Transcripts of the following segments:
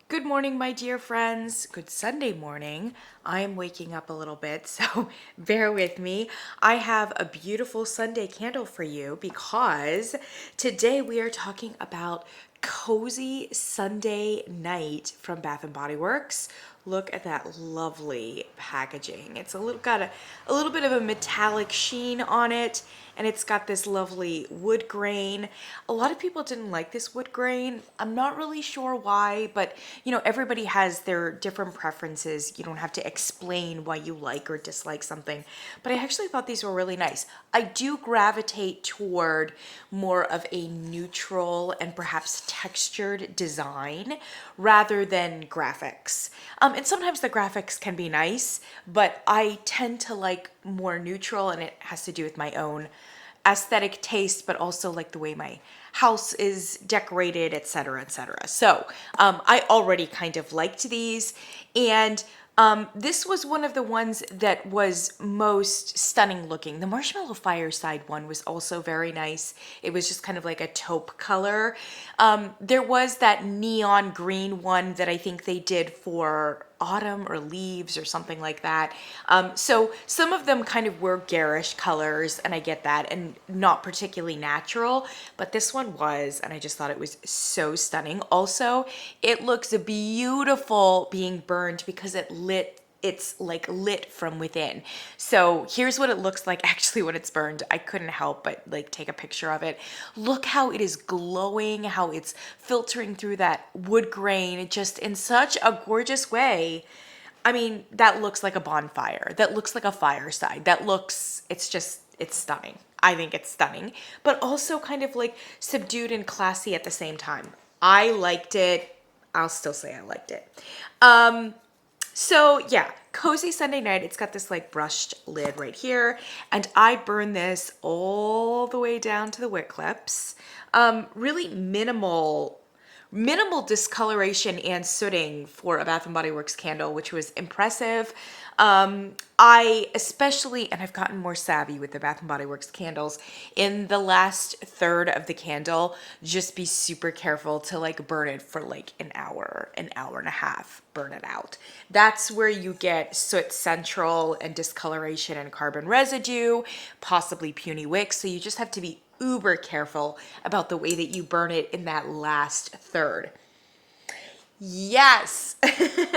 Good morning, my dear friends. Good Sunday morning. I am waking up a little bit, so bear with me. I have a beautiful Sunday candle for you because today we are talking about Cozy Sunday Night from Bath and Body Works. Look at that lovely packaging. It's got a little bit of a metallic sheen on it, and it's got this lovely wood grain. A lot of people didn't like this wood grain. I'm not really sure why, but everybody has their different preferences. You don't have to explain why you like or dislike something. But I actually thought these were really nice. I do gravitate toward more of a neutral and perhaps textured design rather than graphics. And sometimes the graphics can be nice, but I tend to like more neutral, and it has to do with my own aesthetic taste, but also like the way my house is decorated, etc., etc. So I already kind of liked these, and this was one of the ones that was most stunning looking. The Marshmallow Fireside one was also very nice. It was just kind of like a taupe color. There was that neon green one that I think they did for autumn or leaves or something like that. So some of them kind of were garish colors, and I get that, and not particularly natural, but this one was, and I just thought it was so stunning. Also, it looks beautiful being burned because it's like lit from within. So here's what it looks like actually when it's burned. I couldn't help but like take a picture of it. Look how it is glowing, how it's filtering through that wood grain just in such a gorgeous way. I mean, that looks like a bonfire. That looks like a fireside. It's stunning. I think it's stunning, but also kind of like subdued and classy at the same time. I liked it. I'll still say I liked it. So yeah, Cozy Sunday Night. It's got this like brushed lid right here, and I burn this all the way down to the wick clips. Really minimal discoloration and sooting for a Bath and Body Works candle, which was impressive. I especially, and I've gotten more savvy with the Bath and Body Works candles, in the last third of the candle, just be super careful to like burn it for like an hour and a half, burn it out. That's where you get soot central and discoloration and carbon residue, possibly puny wicks. So you just have to be uber careful about the way that you burn it in that last third. Yes.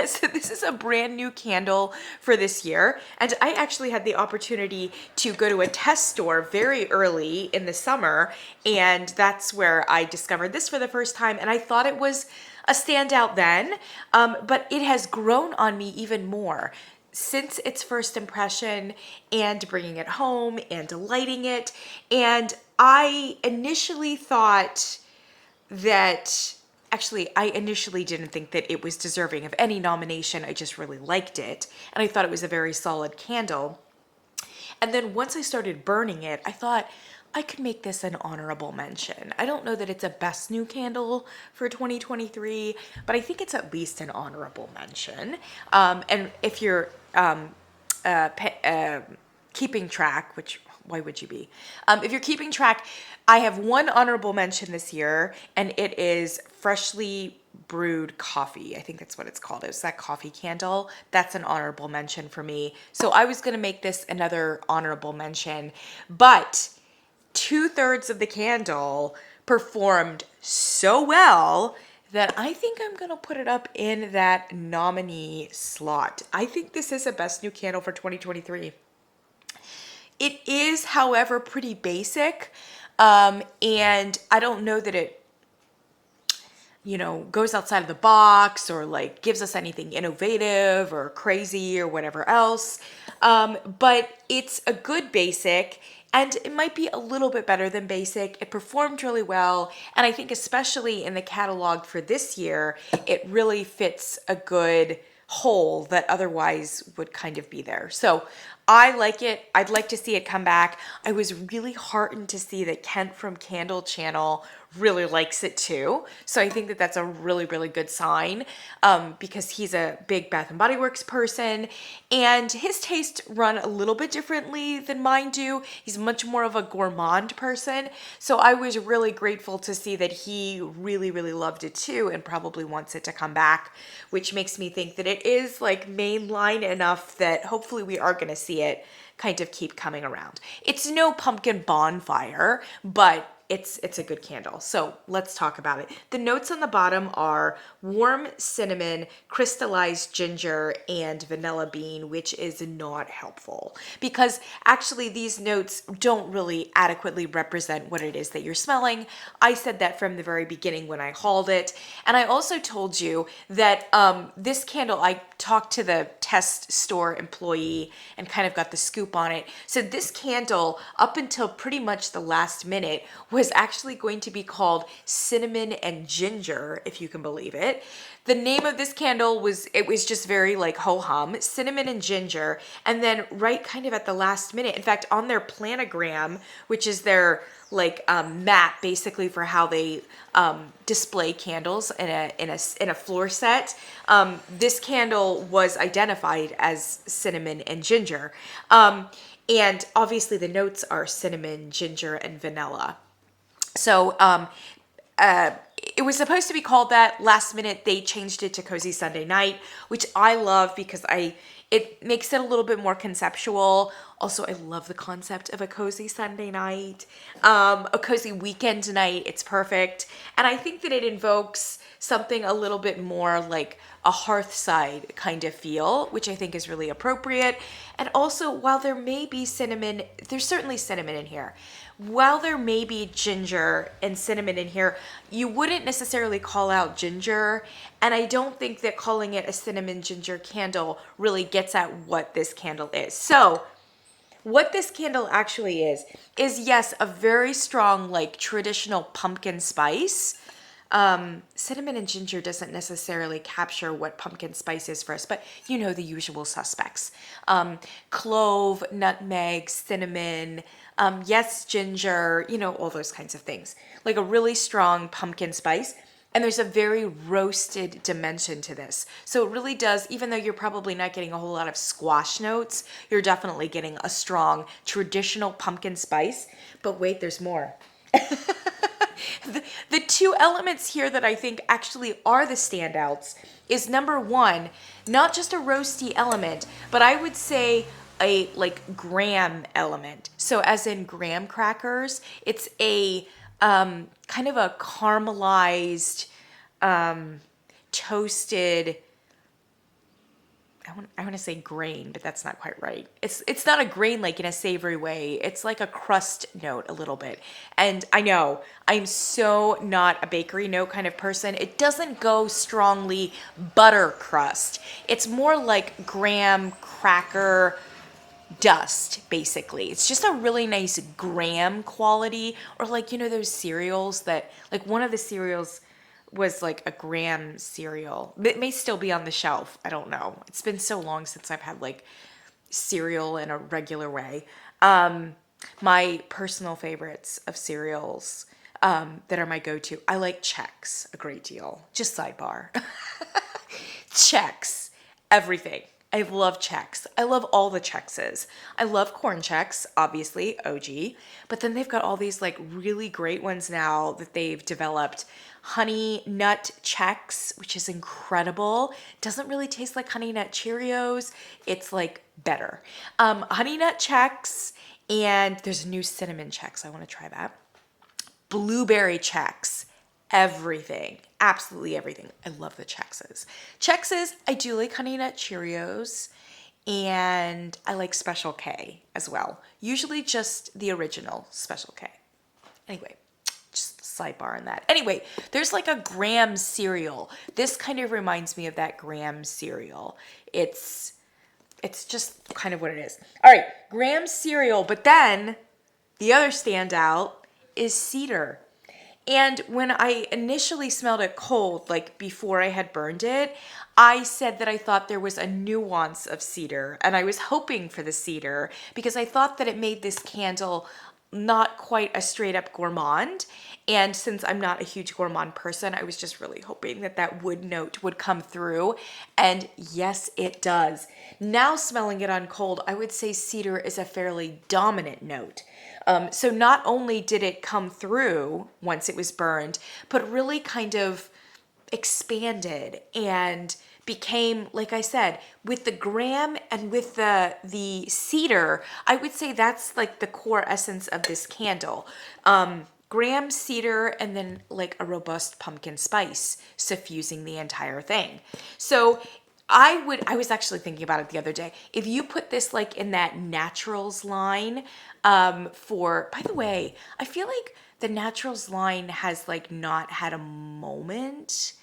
So this is a brand new candle for this year. And I actually had the opportunity to go to a test store very early in the summer. And that's where I discovered this for the first time. And I thought it was a standout then, but it has grown on me even more since its first impression and bringing it home and lighting it. And I initially thought that I initially didn't think that it was deserving of any nomination. I just really liked it, and I thought it was a very solid candle. And then once I started burning it, I thought I could make this an honorable mention. I don't know that it's a best new candle for 2023, but I think it's at least an honorable mention. And if you're keeping track, which why would you be? If you're keeping track, I have one honorable mention this year, and it is freshly brewed coffee. I think that's what it's called. It's that coffee candle. That's an honorable mention for me. So I was going to make this another honorable mention, but 2/3 of the candle performed so well that I think I'm going to put it up in that nominee slot. I think this is a best new candle for 2023. It is, however, pretty basic, and I don't know that it, goes outside of the box or like gives us anything innovative or crazy or whatever else. But it's a good basic, and it might be a little bit better than basic. It performed really well, and I think especially in the catalog for this year, it really fits a good hole that otherwise would kind of be there. So I like it. I'd like to see it come back. I was really heartened to see that Kent from Candle Channel really likes it too. So I think that that's a really, really good sign, because he's a big Bath and Body Works person and his tastes run a little bit differently than mine do. He's much more of a gourmand person. So I was really grateful to see that he really, really loved it too and probably wants it to come back, which makes me think that it is like mainline enough that hopefully we are going to see it kind of keep coming around. It's no pumpkin bonfire, but it's a good candle. So let's talk about it. The notes on the bottom are warm cinnamon, crystallized ginger, and vanilla bean, which is not helpful because actually these notes don't really adequately represent what it is that you're smelling. I said that from the very beginning when I hauled it. And I also told you that this candle, I talked to the test store employee and kind of got the scoop on it. So this candle, up until pretty much the last minute, was actually going to be called cinnamon and ginger, if you can believe it. The name of this candle was just very like ho-hum, cinnamon and ginger. And then right kind of at the last minute, in fact, on their planogram, which is their like map basically for how they display candles in a floor set, this candle was identified as cinnamon and ginger. And obviously the notes are cinnamon, ginger, and vanilla. So it was supposed to be called that. Last minute, they changed it to Cozy Sunday Night, which I love because it makes it a little bit more conceptual. Also, I love the concept of a cozy Sunday night, a cozy weekend night. It's perfect. And I think that it invokes something a little bit more like a hearthside kind of feel, which I think is really appropriate. And also, while there may be cinnamon, there's certainly cinnamon in here. While there may be ginger and cinnamon in here, you wouldn't necessarily call out ginger. And I don't think that calling it a cinnamon ginger candle really gets at what this candle is. So what this candle actually is yes, a very strong, like traditional pumpkin spice. Cinnamon and ginger doesn't necessarily capture what pumpkin spice is for us, but you know the usual suspects. Clove, nutmeg, cinnamon, yes, ginger, you know, all those kinds of things. Like a really strong pumpkin spice. And there's a very roasted dimension to this. So it really does, even though you're probably not getting a whole lot of squash notes, you're definitely getting a strong traditional pumpkin spice. But wait, there's more. The two elements here that I think actually are the standouts is number one, not just a roasty element, but I would say a like graham element. So as in graham crackers, it's a kind of a caramelized, toasted, I want to say grain, but that's not quite right. It's not a grain like in a savory way. It's like a crust note a little bit. And I know I'm so not a bakery note kind of person. It doesn't go strongly butter crust. It's more like graham cracker dust, basically. It's just a really nice graham quality, or like, you know, those cereals that, like one of the cereals was like a graham cereal. It may still be on the shelf. I don't know. It's been so long since I've had like cereal in a regular way. My personal favorites of cereals that are my go-to, I like Chex a great deal. Just sidebar. Chex, everything. I love Chex. I love all the Chexes. I love Corn Chex, obviously, OG. But then they've got all these like really great ones now that they've developed. Honey Nut Chex, which is incredible. Doesn't really taste like Honey Nut Cheerios. It's like better. Honey Nut Chex, and there's a new Cinnamon Chex. I want to try that. Blueberry Chex. Everything, absolutely everything. I love the Chexes. Chexes, I do like Honey Nut Cheerios, and I like Special K as well. Usually just the original Special K. Anyway, just sidebar on that. Anyway, there's like a graham cereal. This kind of reminds me of that graham cereal. It's just kind of what it is. All right, graham cereal, but then the other standout is Cedar. And when I initially smelled it cold, like before I had burned it, I said that I thought there was a nuance of cedar, and I was hoping for the cedar because I thought that it made this candle not quite a straight up gourmand. And since I'm not a huge gourmand person, I was just really hoping that that wood note would come through. And yes, it does. Now smelling it on cold, I would say cedar is a fairly dominant note. So not only did it come through once it was burned, but really kind of expanded and became, like I said, with the graham and with the cedar, I would say that's like the core essence of this candle. Graham, cedar, and then like a robust pumpkin spice suffusing the entire thing. So I was actually thinking about it the other day. If you put this like in that naturals line, by the way, I feel like the naturals line has like not had a moment.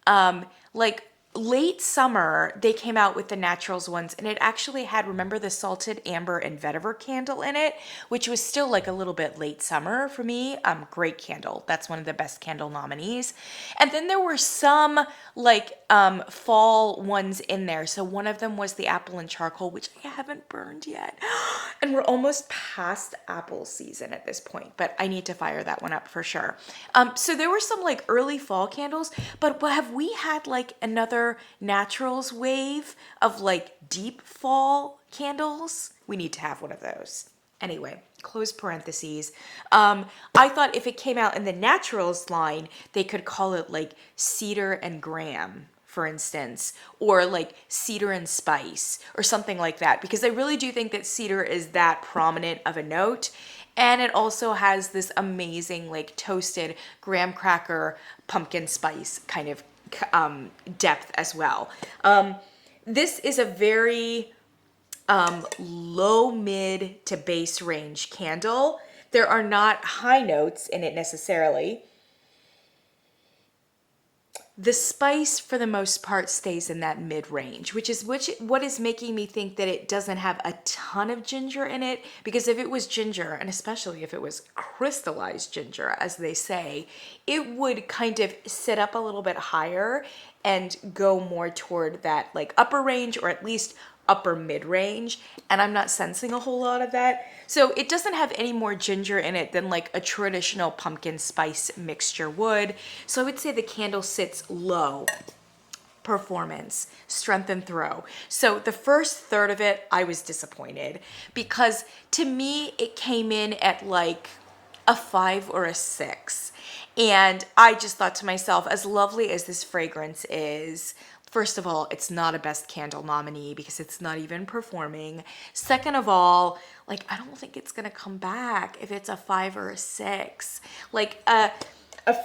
Like late summer, they came out with the naturals ones, and it actually had, remember the salted amber and vetiver candle in it, which was still like a little bit late summer for me. Great candle. That's one of the best candle nominees. And then there were some like fall ones in there. So one of them was the apple and charcoal, which I haven't burned yet. And we're almost past apple season at this point, but I need to fire that one up for sure. So there were some like early fall candles, but have we had like another naturals wave of like deep fall candles? We need to have one of those. Anyway, close parentheses. I thought if it came out in the naturals line, they could call it like cedar and graham, for instance, or like cedar and spice or something like that, because I really do think that cedar is that prominent of a note. And it also has this amazing like toasted graham cracker pumpkin spice kind of depth as well. This is a very low mid to base range candle. There are not high notes in it necessarily. The spice for the most part stays in that mid range, which is what is making me think that it doesn't have a ton of ginger in it, because if it was ginger, and especially if it was crystallized ginger, as they say, it would kind of sit up a little bit higher and go more toward that like upper range, or at least upper mid range, and I'm not sensing a whole lot of that. So it doesn't have any more ginger in it than like a traditional pumpkin spice mixture would. So I would say the candle sits low performance, strength and throw. So the first third of it, I was disappointed because to me it came in at like a 5 or a 6. And I just thought to myself, as lovely as this fragrance is, first of all, it's not a best candle nominee because it's not even performing. Second of all, like, I don't think it's gonna come back if it's a 5 or a 6. Like a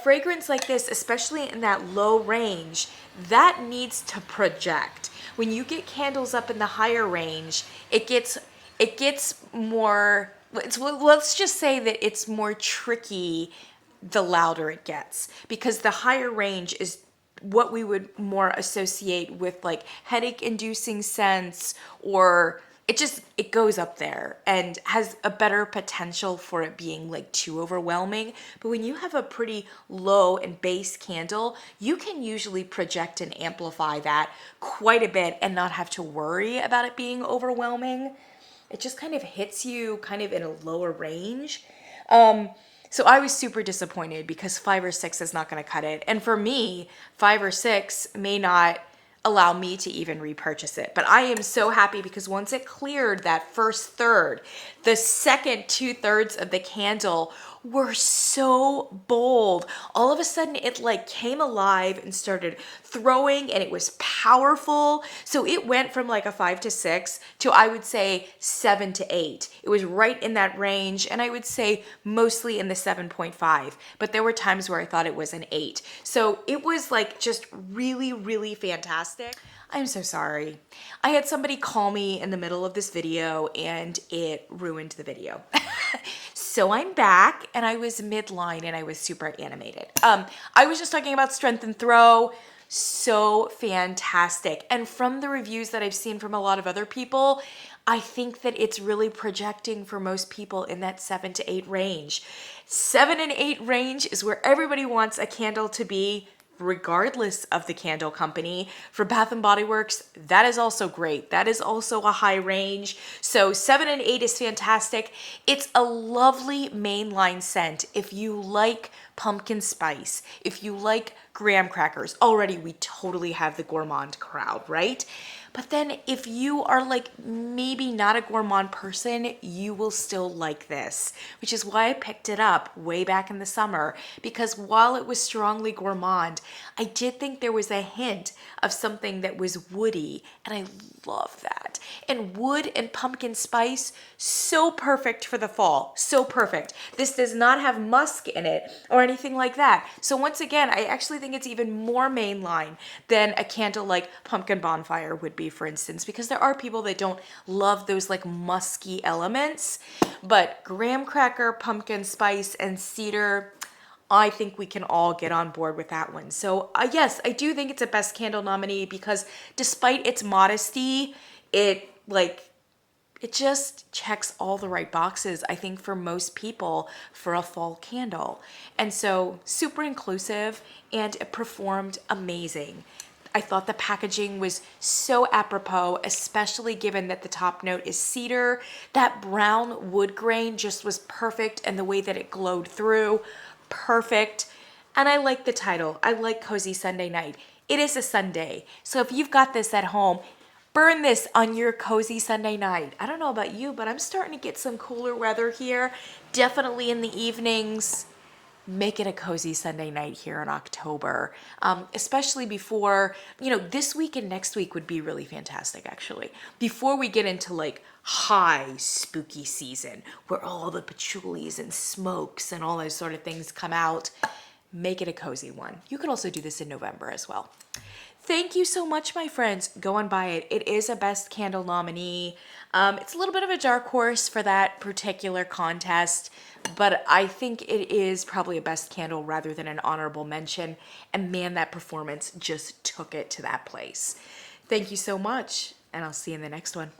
fragrance like this, especially in that low range, that needs to project. When you get candles up in the higher range, it gets more, let's just say that it's more tricky the louder it gets, because the higher range is what we would more associate with like headache inducing scents, or it goes up there and has a better potential for it being like too overwhelming. But when you have a pretty low and base candle, you can usually project and amplify that quite a bit and not have to worry about it being overwhelming. It just kind of hits you kind of in a lower range. So I was super disappointed because 5 or 6 is not going to cut it. And for me, 5 or 6 may not allow me to even repurchase it. But I am so happy because once it cleared that first third, the second 2/3 of the candle were so bold. All of a sudden it like came alive and started throwing, and it was powerful. So it went from like a 5 to 6 to, I would say, 7 to 8. It was right in that range, and I would say mostly in the 7.5, but there were times where I thought it was an 8. So it was like just really, really fantastic. I'm so sorry. I had somebody call me in the middle of this video and it ruined the video. So I'm back, and I was midline and I was super animated. I was just talking about strength and throw. So fantastic. And from the reviews that I've seen from a lot of other people, I think that it's really projecting for most people in that 7 to 8 range. 7 and 8 range is where everybody wants a candle to be, regardless of the candle company. For Bath and Body Works, that is also great. That is also a high range. So 7 and 8 is fantastic. It's a lovely mainline scent. If you like pumpkin spice, if you like graham crackers, already we totally have the gourmand crowd, right? But then if you are like maybe not a gourmand person, you will still like this, which is why I picked it up way back in the summer, because while it was strongly gourmand, I did think there was a hint of something that was woody, and I love that. And wood and pumpkin spice, so perfect for the fall, so perfect. This does not have musk in it or anything like that. So once again, I actually think it's even more mainline than a candle like Pumpkin Bonfire would be, for instance, because there are people that don't love those like musky elements, but graham cracker, pumpkin spice, and cedar, I think we can all get on board with that one. So yes, I do think it's a best candle nominee because despite its modesty, it just checks all the right boxes, I think, for most people for a fall candle. And so super inclusive, and it performed amazing. I thought the packaging was so apropos, especially given that the top note is cedar. That brown wood grain just was perfect, and the way that it glowed through, perfect. And I like the title. I like Cozy Sunday Night. It is a Sunday. So if you've got this at home, burn this on your cozy Sunday night. I don't know about you, but I'm starting to get some cooler weather here. Definitely in the evenings. Make it a cozy Sunday night here in October, especially before, this week and next week would be really fantastic, actually. Before we get into like high spooky season where all the patchoulis and smokes and all those sort of things come out, make it a cozy one. You could also do this in November as well. Thank you so much, my friends. Go and buy it. It is a best candle nominee. It's a little bit of a dark horse for that particular contest, but I think it is probably a best candle rather than an honorable mention. And man, that performance just took it to that place. Thank you so much, and I'll see you in the next one.